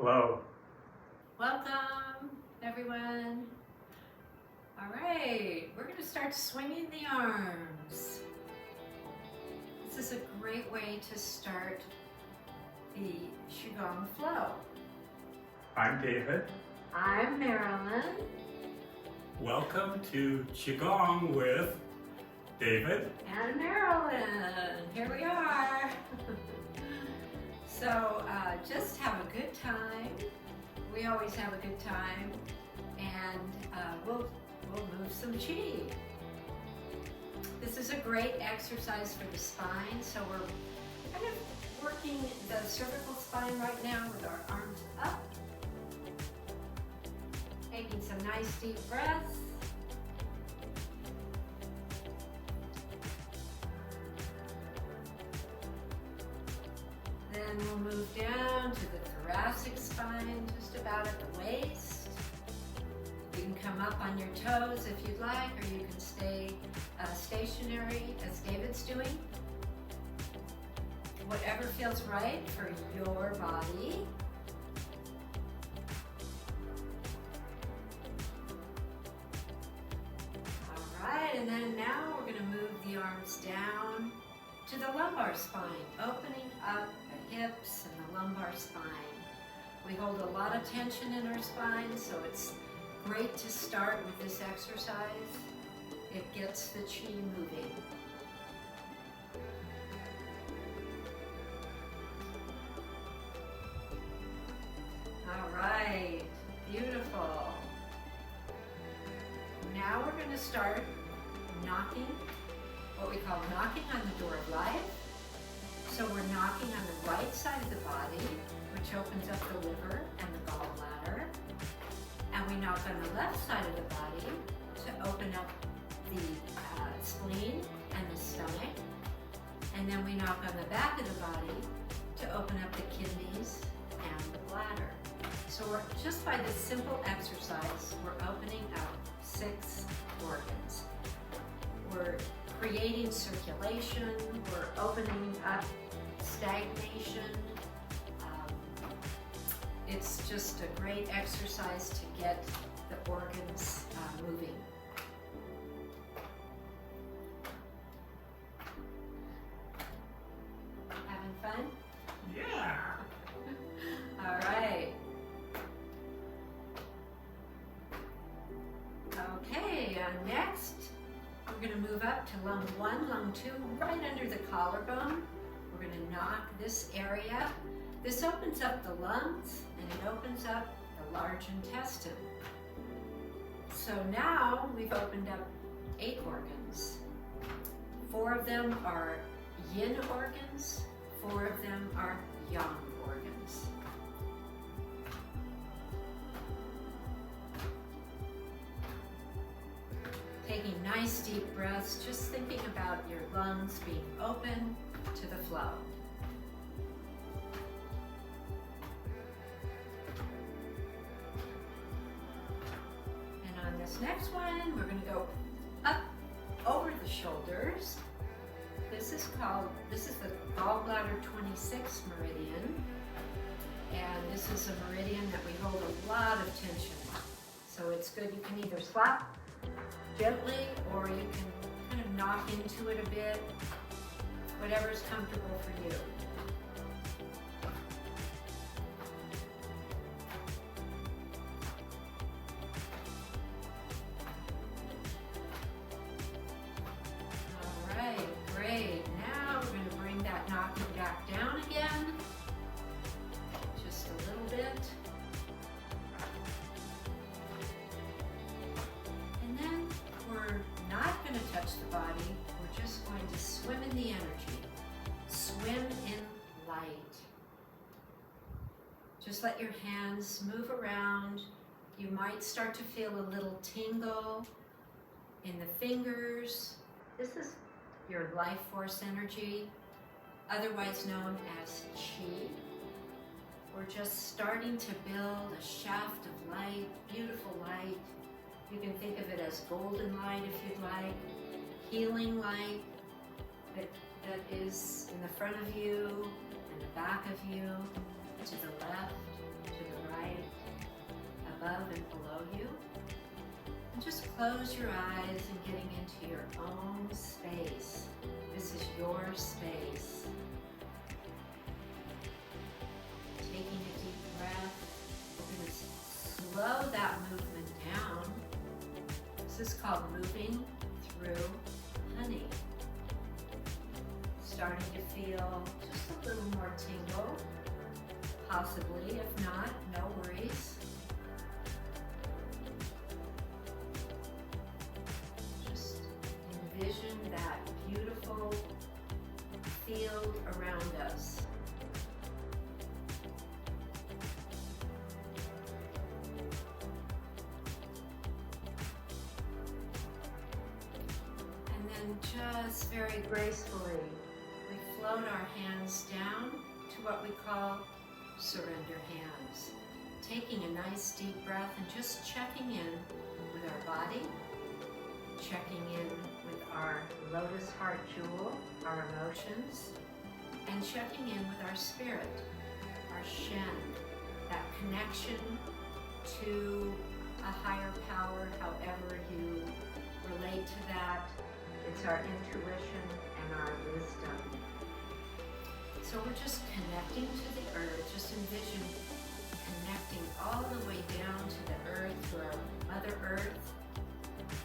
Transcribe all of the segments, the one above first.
Hello. Welcome, everyone. All right, we're going to start swinging the arms. This is a great way to start the Qi Gong flow. I'm David. I'm Marilyn. Welcome to Qi Gong with David And Marilyn. Here we are. So just have a good time. We always have a good time, and we'll move some Qi. This is a great exercise for the spine. So we're kind of working the cervical spine right now with our arms up. Taking some nice deep breaths. Then we'll move down to the thoracic spine, just about at the waist. You can come up on your toes if you'd like, or you can stay stationary as David's doing. Whatever feels right for your body. All right, and then now we're going to move the arms down to the lumbar spine, opening up the hips and the lumbar spine. We hold a lot of tension in our spine, so it's great to start with this exercise. It gets the Qi moving. All right, beautiful. Now we're going to start knocking, what we call knocking on the door of life. So we're knocking on the right side of the body, which opens up the liver and the gallbladder. And we knock on the left side of the body to open up the spleen and the stomach. And then we knock on the back of the body to open up the kidneys and the bladder. So we're, just by this simple exercise, we're opening up 6 organs. We're creating circulation, we're opening up stagnation. It's just a great exercise to get the organs moving. Having fun? Yeah. All right. Okay, next we're going to move up to lung 1, lung 2, right under the collarbone. We're going to knock this area. This opens up the lungs and it opens up the large intestine. So now we've opened up 8 organs. 4 of them are yin organs, 4 of them are yang organs. Taking nice deep breaths, just thinking about your lungs being open to the flow. And on this next one, we're going to go up over the shoulders. This is the gallbladder 26 meridian. And this is a meridian that we hold a lot of tension. So it's good, you can either slap gently, or you can kind of knock into it a bit, whatever's comfortable for you. All right, great. Now we're going to bring that knocking back down again, just a little bit. We're not going to touch the body, we're just going to swim in the energy. Swim in light. Just let your hands move around. You might start to feel a little tingle in the fingers. This is your life force energy, otherwise known as Qi. We're just starting to build a shaft of light, beautiful light. You can think of it as golden light if you'd like, healing light that is in the front of you, in the back of you, to the left, to the above and below you. And just close your eyes and getting into your own space. This is your space. Taking a deep breath. We're going to slow that movement down. This is called moving through honey. Starting to feel just a little more tingle. Possibly, if not, no worries. Just envision that beautiful field around us. And then just very gracefully, we float our hands down to what we call surrender hands. Taking a nice deep breath and just checking in with our body, checking in with our lotus heart jewel, our emotions, and checking in with our spirit, our Shen, that connection to a higher power, however you relate to that. It's our intuition and our wisdom. So we're just connecting to the earth. Just envision connecting all the way down to the earth, to our Mother Earth.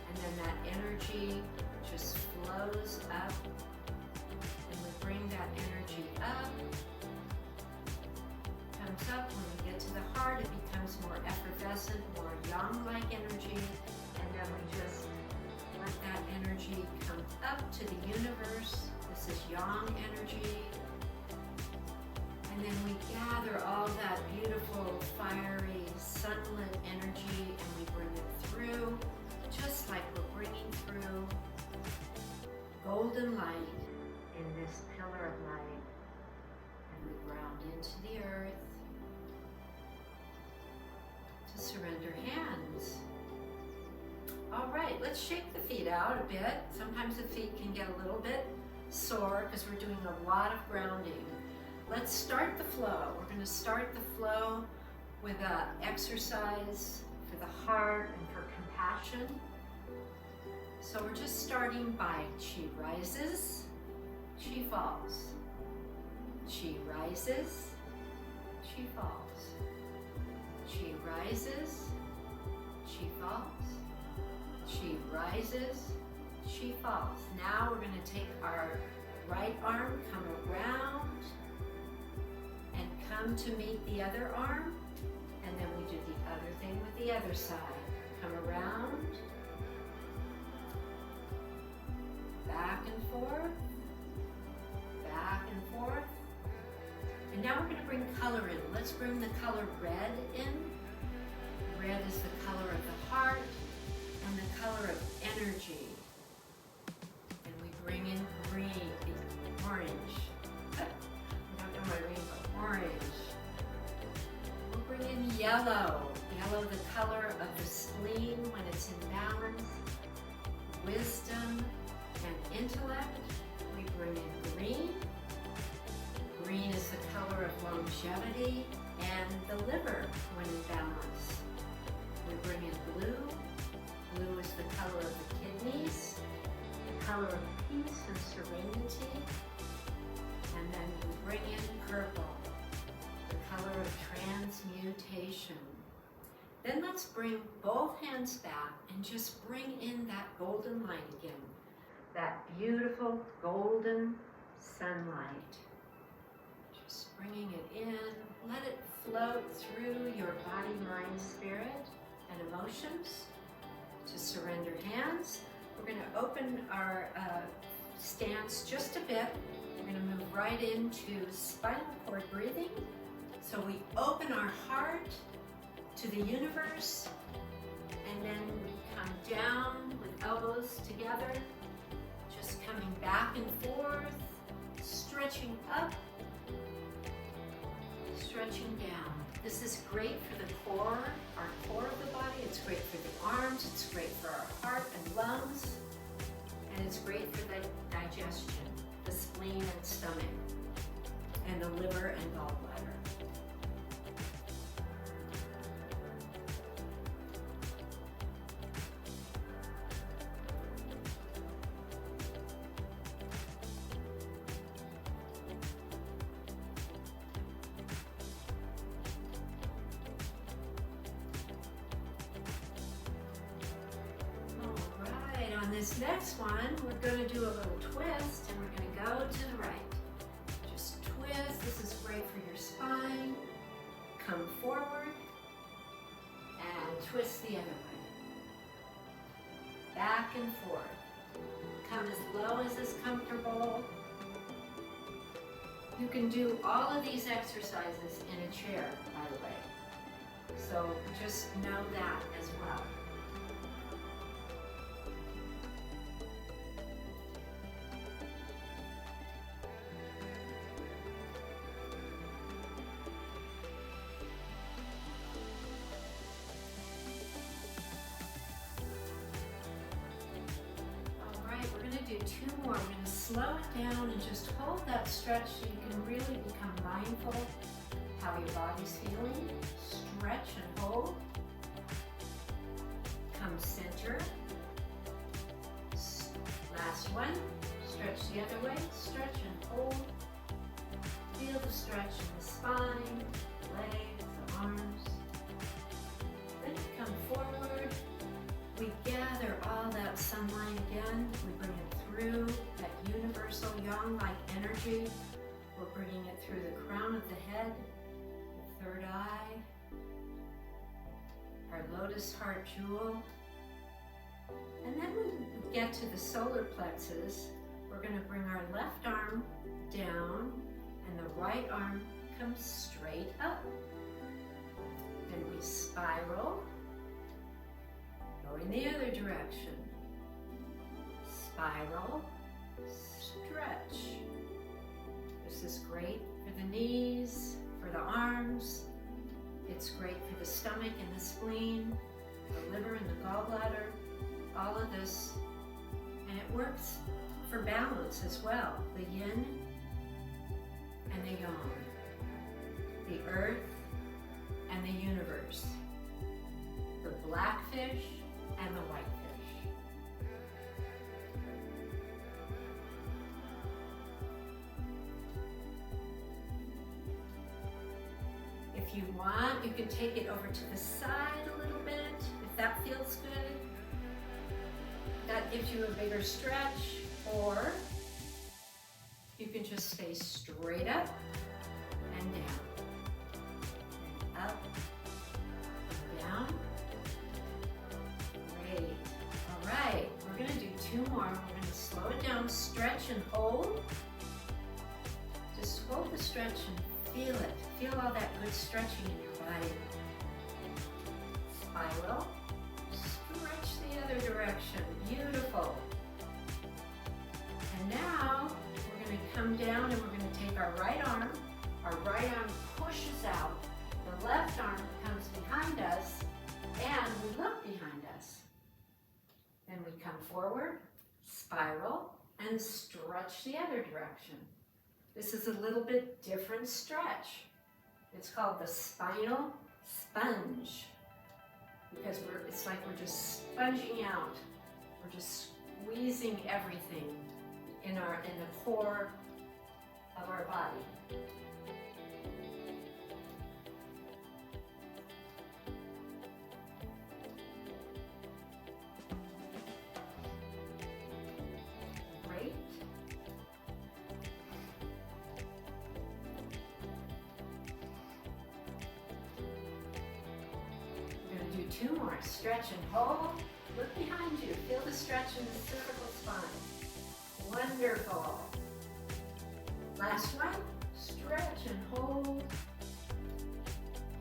And then that energy just flows up. And we bring that energy up. Comes up. When we get to the heart, it becomes more effervescent, more yang-like energy. And then we just let that energy come up to the universe. This is yang energy. And then we gather all that beautiful, fiery, sunlit energy and we bring it through, just like we're bringing through golden light in this pillar of light. And we ground into the earth to surrender hands. All right, let's shake the feet out a bit. Sometimes the feet can get a little bit sore because we're doing a lot of grounding. Let's start the flow. We're going to start the flow with an exercise for the heart and for compassion. So we're just starting by Qi rises, Qi falls. Qi rises, Qi falls. Qi rises, Qi falls. Qi rises, Qi falls. Now we're going to take our right arm, come around, and come to meet the other arm, and then we do the other thing with the other side. Come around, back and forth, back and forth. And now we're going to bring color in. Let's bring the color red in. Red is the color of the heart and the color of energy. And we bring in green, orange. Orange. We'll bring in yellow. Yellow, the color of the spleen when it's in balance. Wisdom and intellect. We bring in green. Green is the color of longevity and the liver when in balance. We bring in blue. Blue is the color of the kidneys, the color of peace and serenity. And then we bring in purple, the color of transmutation. Then let's bring both hands back and just bring in that golden light again. That beautiful golden sunlight. Just bringing it in. Let it float through your body, mind, spirit, and emotions. To surrender hands. We're going to open our stance just a bit. We're going to move right into spinal cord breathing. So we open our heart to the universe, and then we come down with elbows together, just coming back and forth, stretching up, stretching down. This is great for the core, our core of the body. It's great for the arms. It's great for our heart and lungs. And it's great for the digestion, the spleen and stomach, and the liver and gallbladder. this next one, we're going to do a little twist and we're going to go to the right. Just twist. This is great for your spine. Come forward and twist the other way. Back and forth. Come as low as is comfortable. You can do all of these exercises in a chair, by the way. So just know that as well. Do 2 more. We're going to slow it down and just hold that stretch so you can really become mindful how your body's feeling. Stretch and hold. Come center. Last one. Stretch the other way. Stretch and hold. Feel the stretch in the spine, the legs, the arms. Then you come forward. We gather all that sunlight again. We bring it through that universal yang-like energy. We're bringing it through the crown of the head, the third eye, our lotus heart jewel. And then when we get to the solar plexus, we're going to bring our left arm down and the right arm comes straight up. Then we spiral. Going the other direction. Spiral, stretch. This is great for the knees, for the arms. It's great for the stomach and the spleen, the liver and the gallbladder, all of this. And it works for balance as well. The yin and the yang. The earth and the universe. The blackfish and the whitefish. If you want, you can take it over to the side a little bit, if that feels good. That gives you a bigger stretch, or you can just stay straight up and down. And up and down. Great. All right, we're going to do 2 more. We're going to slow it down, stretch and hold. Just hold the stretch and feel it. Feel all that good stretching in your body. Spiral. Stretch the other direction. Beautiful. And now we're going to come down and we're going to take our right arm. Our right arm pushes out. The left arm comes behind us and we look behind us. Then we come forward, spiral, and stretch the other direction. This is a little bit different stretch. It's called the spinal sponge because it's like we're just sponging out. We're just squeezing everything in the core of our body. Great. We're going to do 2 more. Stretch and hold. Look behind you. Feel the stretch in the cervical spine. Wonderful. Last one. Stretch and hold.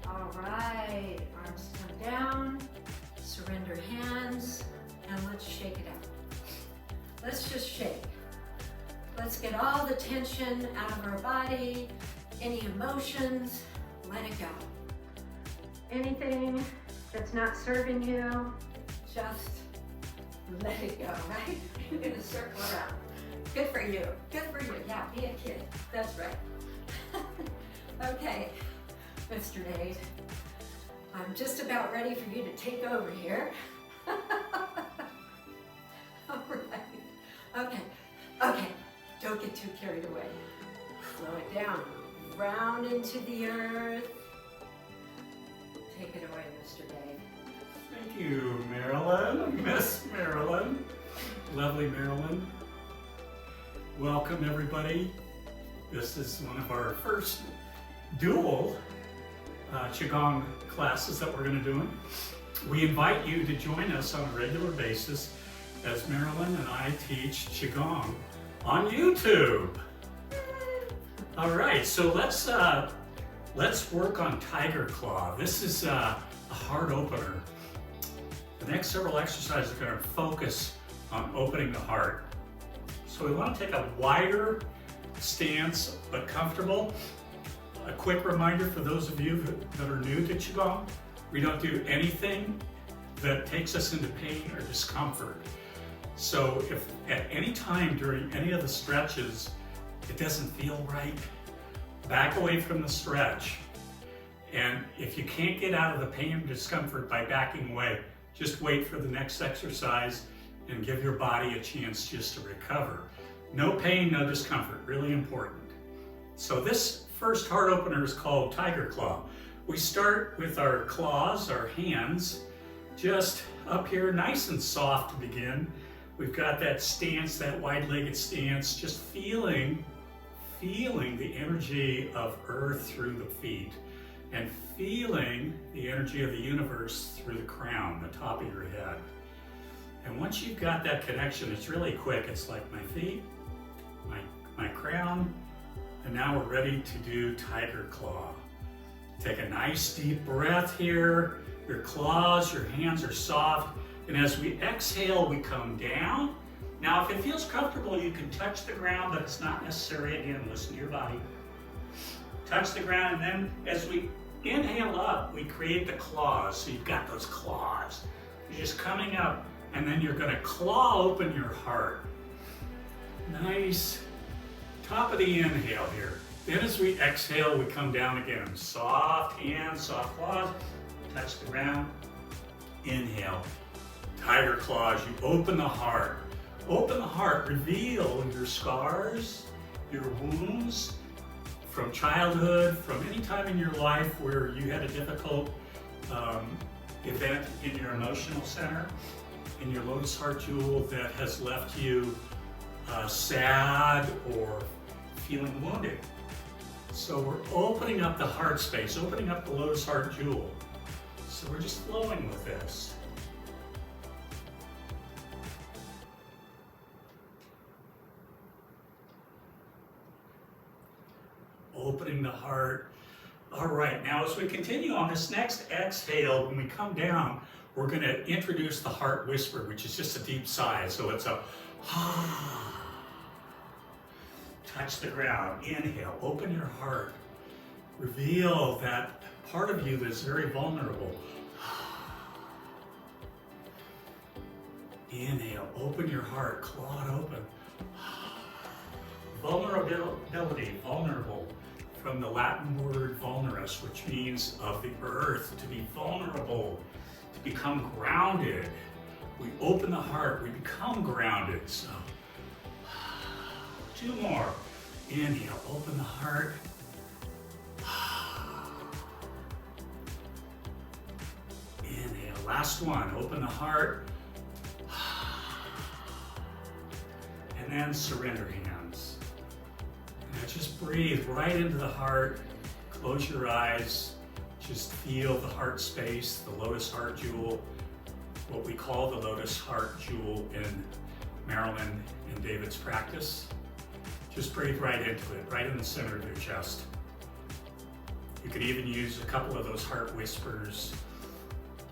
All right. Arms come down. Surrender hands. And let's shake it out. Let's just shake. Let's get all the tension out of our body. Any emotions, let it go. Anything that's not serving you, just let it go, right? You're gonna circle around. Good for you, good for you. Yeah, be a kid, that's right. Okay, Mr. Nate, I'm just about ready for you to take over here. All right, okay, don't get too carried away. Slow it down, round into the earth. Take it away, Mr. Dave. Thank you, Marilyn, Miss Marilyn. lovely Marilyn. Welcome everybody. This is one of our first dual Qi Gong classes that we're going to do. We invite you to join us on a regular basis as Marilyn and I teach Qi Gong on YouTube. All right, so let's work on Tiger Claw. This is a heart opener. The next several exercises are going to focus on opening the heart. So we want to take a wider stance, but comfortable. A quick reminder for those of you that are new to Qi Gong, we don't do anything that takes us into pain or discomfort. So if at any time during any of the stretches it doesn't feel right, back away from the stretch. And if you can't get out of the pain or discomfort by backing away, just wait for the next exercise and give your body a chance just to recover. No pain, no discomfort, really important. So this first heart opener is called Tiger Claw. We start with our claws, our hands, just up here, nice and soft to begin. We've got that stance, that wide-legged stance, just feeling the energy of earth through the feet and feeling the energy of the universe through the crown, the top of your head. And once you've got that connection, it's really quick. It's like my feet, my crown, and now we're ready to do Tiger Claw. Take a nice deep breath here. Your claws, your hands are soft. And as we exhale, we come down. Now, if it feels comfortable, you can touch the ground, but it's not necessary. Again, listen to your body. Touch the ground, and then as we inhale up, we create the claws. So you've got those claws. You're just coming up, and then you're gonna claw open your heart. Nice. Top of the inhale here. Then as we exhale, we come down again. Soft hands, soft claws. Touch the ground. Inhale. Tiger claws. You open the heart. Open the heart, reveal your scars, your wounds from childhood, from any time in your life where you had a difficult event in your emotional center, in your lotus heart jewel that has left you sad or feeling wounded. So we're opening up the heart space, opening up the lotus heart jewel. So we're just flowing with this. Opening the heart. All right, now as we continue on this next exhale, when we come down, we're going to introduce the heart whisper, which is just a deep sigh. So it's a touch the ground. Inhale, open your heart. Reveal that part of you that's very vulnerable. Inhale, open your heart, claw it open. Vulnerability, vulnerable, from the Latin word vulnerus, which means of the earth, to be vulnerable, to become grounded. We open the heart, we become grounded. So, 2 more. Inhale, open the heart. Inhale, last one, open the heart. And then surrender hands. Now just breathe right into the heart. Close your eyes. Just feel the heart space, the lotus heart jewel, what we call the lotus heart jewel in Marilyn and David's practice. Just breathe right into it, right in the center of your chest. You could even use a couple of those heart whispers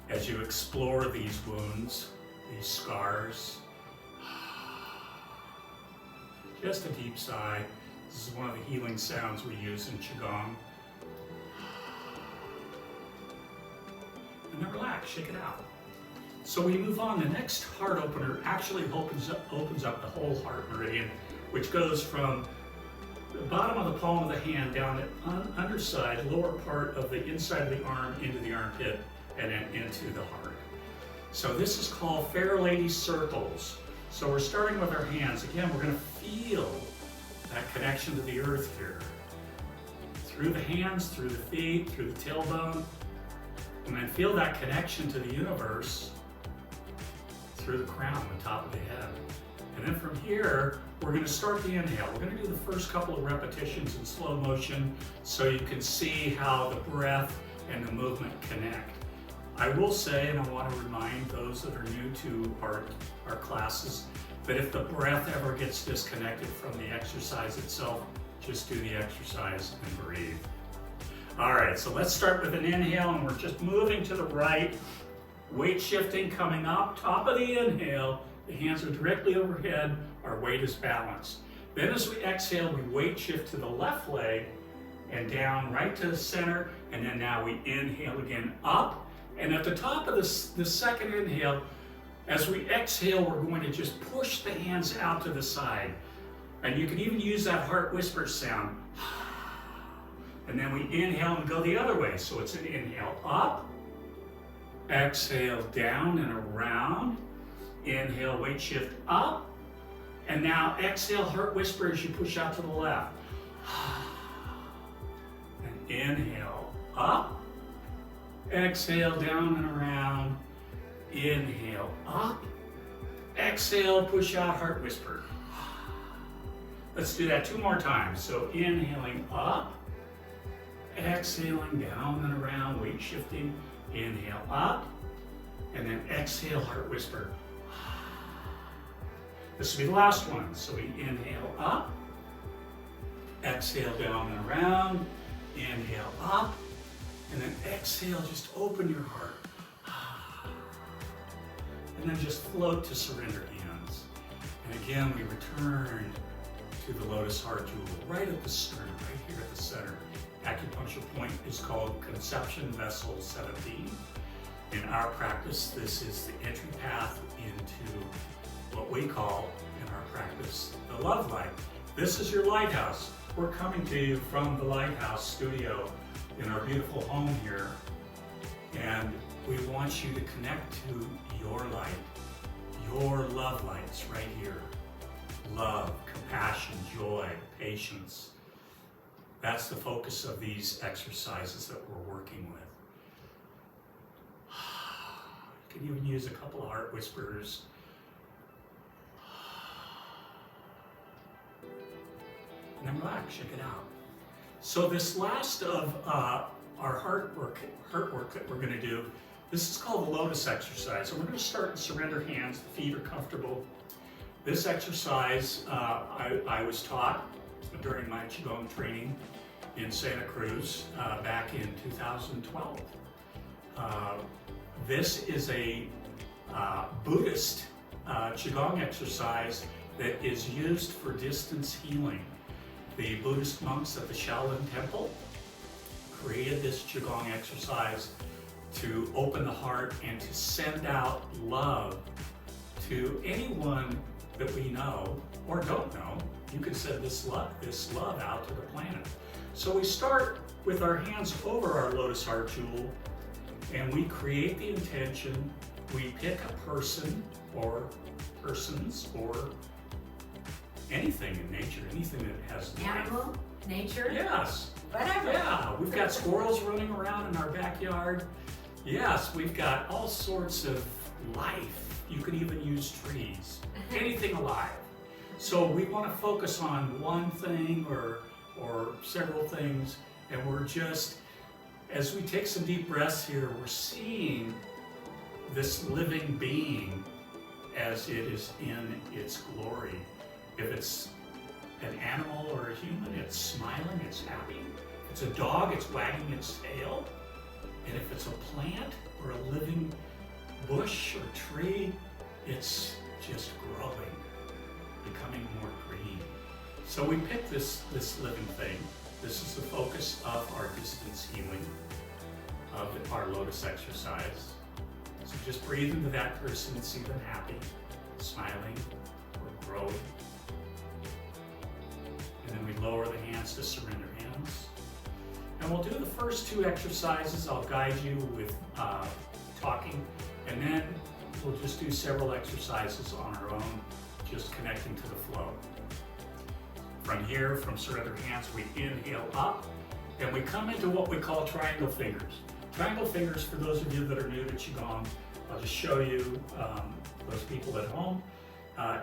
as you explore these wounds, these scars. Just a deep sigh. This is one of the healing sounds we use in Qi Gong. And then relax, shake it out. So we move on. The next heart opener actually opens up the whole heart meridian, which goes from the bottom of the palm of the hand down the underside, lower part of the inside of the arm into the armpit and then into the heart. So this is called Fair Lady Circles. So we're starting with our hands. Again, we're going to feel that connection to the earth here. Through the hands, through the feet, through the tailbone. And then feel that connection to the universe through the crown, the top of the head. And then from here, we're going to start the inhale. We're going to do the first couple of repetitions in slow motion so you can see how the breath and the movement connect. I will say, and I want to remind those that are new to our classes, that if the breath ever gets disconnected from the exercise itself, just do the exercise and breathe. All right, so let's start with an inhale, and we're just moving to the right, weight shifting coming up, top of the inhale, the hands are directly overhead, our weight is balanced. Then as we exhale, we weight shift to the left leg and down right to the center, and then now we inhale again up. And at the top of the second inhale, as we exhale, we're going to just push the hands out to the side. And you can even use that heart whisper sound. And then we inhale and go the other way. So it's an inhale up, exhale down and around, inhale, weight shift up, and now exhale, heart whisper as you push out to the left. And inhale up, exhale down and around, inhale up, exhale, push out, heart whisper. Let's do that 2 more times. So inhaling up, exhaling down and around, weight shifting, inhale up, and then exhale, heart whisper. This will be the last one. So we inhale up, exhale down and around, inhale up, and then exhale, just open your heart. And then just float to surrender hands. And again, we return to the lotus heart jewel, right at the sternum, right here at the center. Acupuncture point is called conception vessel 17. In our practice, this is the entry path into what we call, in our practice, the love light. This is your lighthouse. We're coming to you from the Lighthouse Studio in our beautiful home here. And we want you to connect to your light, your love lights right here. Love, compassion, joy, patience. That's the focus of these exercises that we're working with. You can even use a couple of heart whispers. And then relax, check it out. So this last of our heart work that we're going to do, this is called the lotus exercise. And we're going to start in surrender hands, the feet are comfortable. This exercise I was taught during my Qigong training in Santa Cruz back in 2012. This is a Buddhist Qigong exercise that is used for distance healing. The Buddhist monks at the Shaolin Temple created this Qigong exercise to open the heart and to send out love to anyone that we know or don't know. You can send this love out to the planet. So we start with our hands over our lotus heart jewel, and we create the intention. We pick a person or persons or anything in nature, anything that has life. Animal, nature, Yes. whatever. Yeah, we've got squirrels running around in our backyard. Yes, we've got all sorts of life. You can even use trees, anything alive. So we want to focus on one thing or several things, and we're just, as we take some deep breaths here, we're seeing this living being as it is in its glory. If it's an animal or a human, it's smiling, it's happy. If it's a dog, it's wagging its tail. And if it's a plant or a living bush or tree, it's just growing, becoming more green. So we pick this living thing. This is the focus of our distance healing, of our lotus exercise. So just breathe into that person and see them happy, smiling, or growing. And then we lower the hands to surrender hands. And we'll do the first 2 exercises. I'll guide you with talking, and then we'll just do several exercises on our own, just connecting to the flow. From here, from surrender hands, we inhale up, and we come into what we call triangle fingers. Triangle fingers, for those of you that are new to Qigong, I'll just show you, those people at home.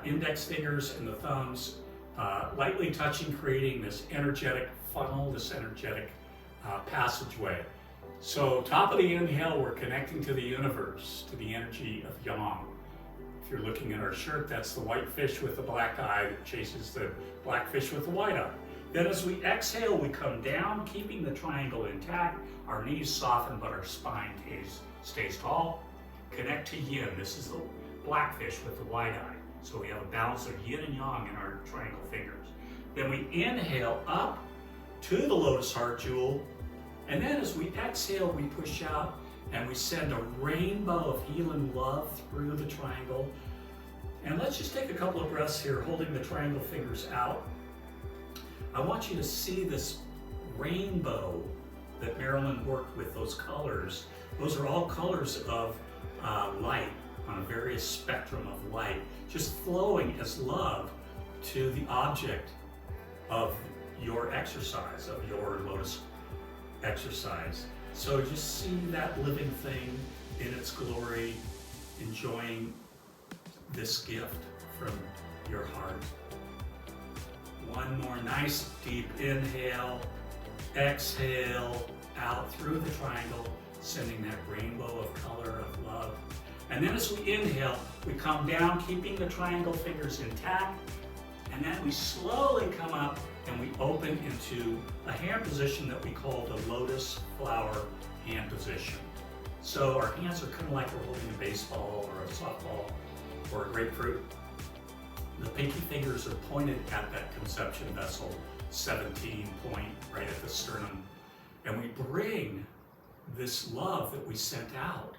index fingers and the thumbs lightly touching, creating this energetic funnel, this energetic passageway. So top of the inhale, we're connecting to the universe, to the energy of Yang. If you're looking at our shirt, that's the white fish with the black eye that chases the black fish with the white eye. Then as we exhale, we come down, keeping the triangle intact. Our knees soften, but our spine stays tall. Connect to Yin. This is the black fish with the white eye. So we have a balance of Yin and Yang in our triangle fingers. Then we inhale up to the lotus heart jewel. And then as we exhale, we push out and we send a rainbow of healing love through the triangle. And let's just take a couple of breaths here, holding the triangle fingers out. I want you to see this rainbow that Marilyn worked with, those colors. Those are all colors of light on a various spectrum of light, just flowing as love to the object of your exercise, of your lotus exercise. So just see that living thing in its glory, enjoying this gift from your heart. One more nice deep inhale, exhale out through the triangle, sending that rainbow of color of love. And then as we inhale, we come down, keeping the triangle fingers intact, and then we slowly come up and we open into a hand position that we call the lotus flower hand position. So our hands are kind of like we're holding a baseball or a softball or a grapefruit. The pinky fingers are pointed at that conception vessel, 17 point right at the sternum. And we bring this love that we sent out,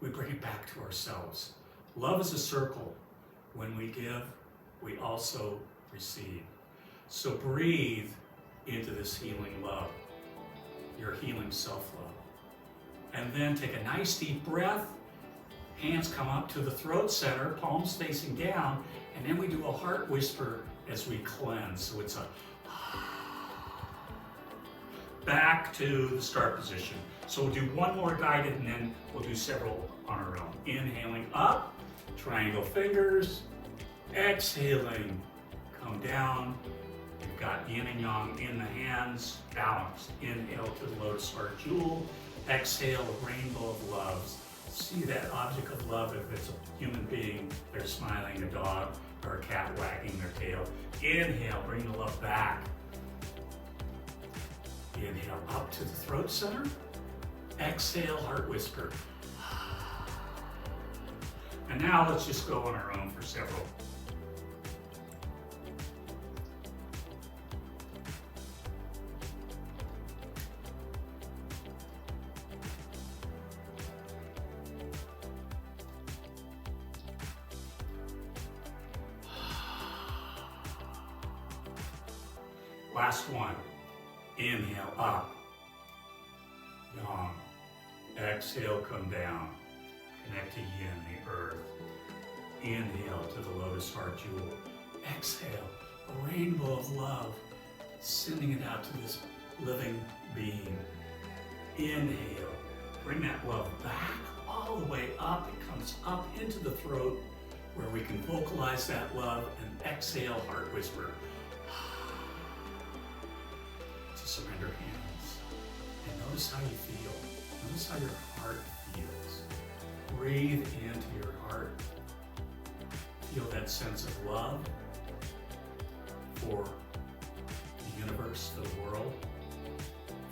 we bring it back to ourselves. Love is a circle. When we give, we also receive. So breathe into this healing love, your healing self-love. And then take a nice deep breath. Hands come up to the throat center, palms facing down, and then we do a heart whisper as we cleanse. So it's a back to the start position. So we'll do one more guided and then we'll do several on our own. Inhaling up, triangle fingers, exhaling, come down. We've got yin and yang in the hands, balanced. Inhale to the lotus heart jewel, exhale, a rainbow of loves. See that object of love, if it's a human being, they're smiling, a dog or a cat wagging their tail. Inhale, bring the love back. Inhale up to the throat center. Exhale, heart whisper. And now let's just go on our own for several. Last one. Inhale up, Yang. Exhale, come down. Connect to Yin, the earth. Inhale to the lotus heart jewel. Exhale, a rainbow of love, sending it out to this living being. Inhale, bring that love back all the way up. It comes up into the throat where we can vocalize that love, and exhale, heart whisper. Surrender hands and notice how you feel. Notice how your heart feels. Breathe into your heart. Feel that sense of love for the universe, for the world,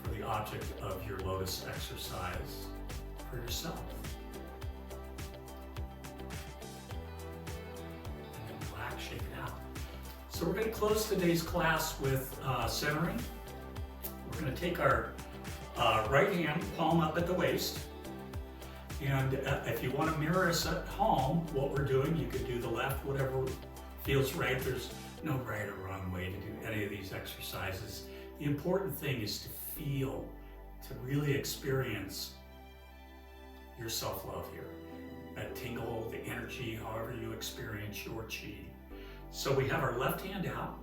for the object of your lotus exercise, for yourself. And then relax, shake it out. So we're going to close today's class with centering. We're going to take our right hand, palm up at the waist, and if you want to mirror us at home, what we're doing, you could do the left, whatever feels right. There's no right or wrong way to do any of these exercises. The important thing is to feel, to really experience your self-love here. That tingle, the energy, however you experience your Qi. So we have our left hand out.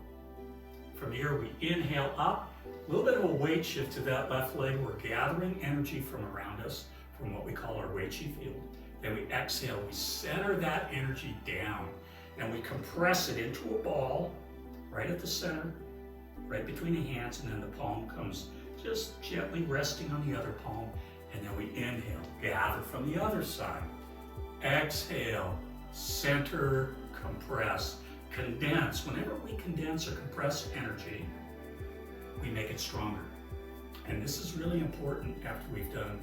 From here, we inhale up. A little bit of a weight shift to that left leg. We're gathering energy from around us, from what we call our Wei Qi field. Then we exhale, we center that energy down. and we compress it into a ball right at the center, right between the hands, and then the palm comes just gently resting on the other palm, and then we inhale, gather from the other side. Exhale, center, compress, condense. Whenever we condense or compress energy, we make it stronger. And this is really important after we've done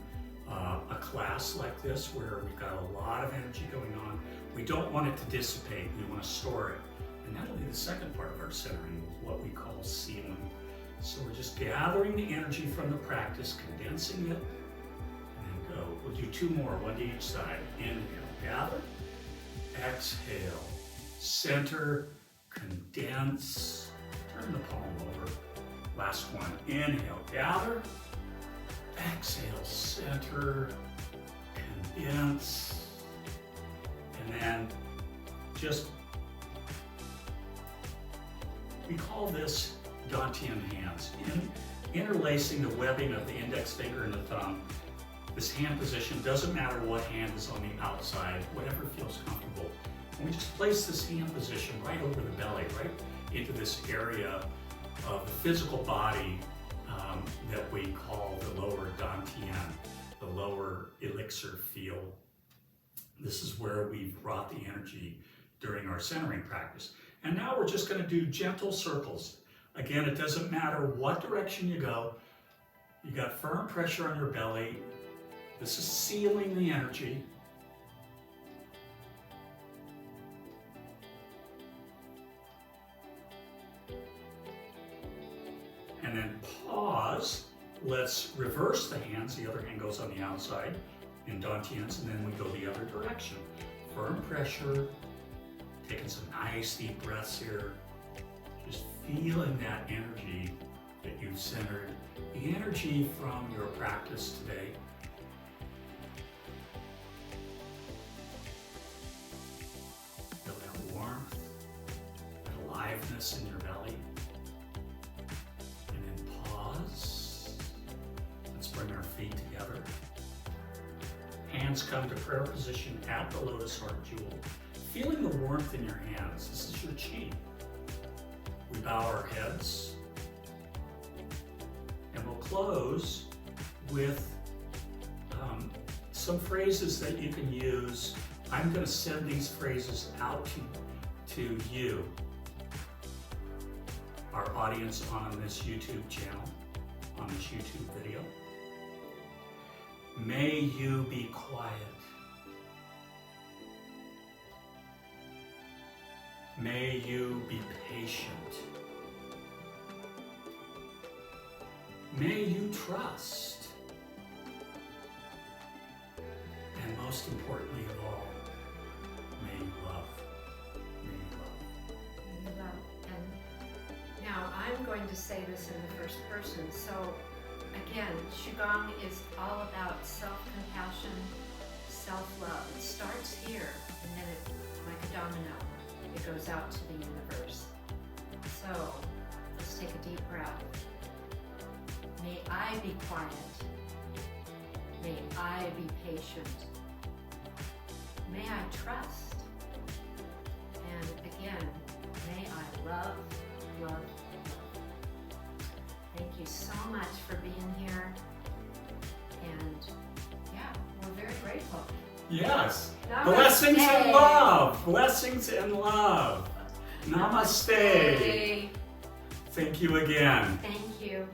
a class like this where we've got a lot of energy going on. We don't want it to dissipate, we want to store it. And that'll be the second part of our centering, what we call sealing. So we're just gathering the energy from the practice, condensing it, and then go. We'll do two more, one to each side. Inhale, gather, exhale, center, condense, turn the palm over. Last one, inhale, gather, exhale, center, condense, and then just, we call this Dantian hands. Interlacing the webbing of the index finger and the thumb. This hand position, doesn't matter what hand is on the outside, whatever feels comfortable. And we just place this hand position right over the belly, right into this area of the physical body that we call the lower Dantian, the lower elixir field. This is where we've brought the energy during our centering practice. And now we're just going to do gentle circles. Again, it doesn't matter what direction you go. You got firm pressure on your belly. This is sealing the energy. And then pause. Let's reverse the hands. The other hand goes on the outside in Dantians, and then we go the other direction. Firm pressure. Taking some nice deep breaths here. Just feeling that energy that you've centered. The energy from your practice today. Feel that warmth, that aliveness in your belly. And then pause. Let's bring our feet together. Hands come to prayer position at the lotus heart jewel. Feeling the warmth in your hands. This is your Qi. We bow our heads. And we'll close with some phrases that you can use. I'm going to send these phrases out to you, our audience on this YouTube channel, on this YouTube video. May you be quiet. May you be patient. May you trust. And most importantly of all, may you love. May you love. May you love. And now I'm going to say this in the first person. So again, Qi Gong is all about self-compassion, self-love. It starts here, and then like a domino, it goes out to the universe. So let's take a deep breath. May I be quiet. May I be patient. May I trust. And again, may I love, love, love. Thank you so much for being here. And yeah, we're very grateful. Yes. Namaste. Blessings and love. Blessings and love. Namaste. Namaste. Thank you again. Thank you.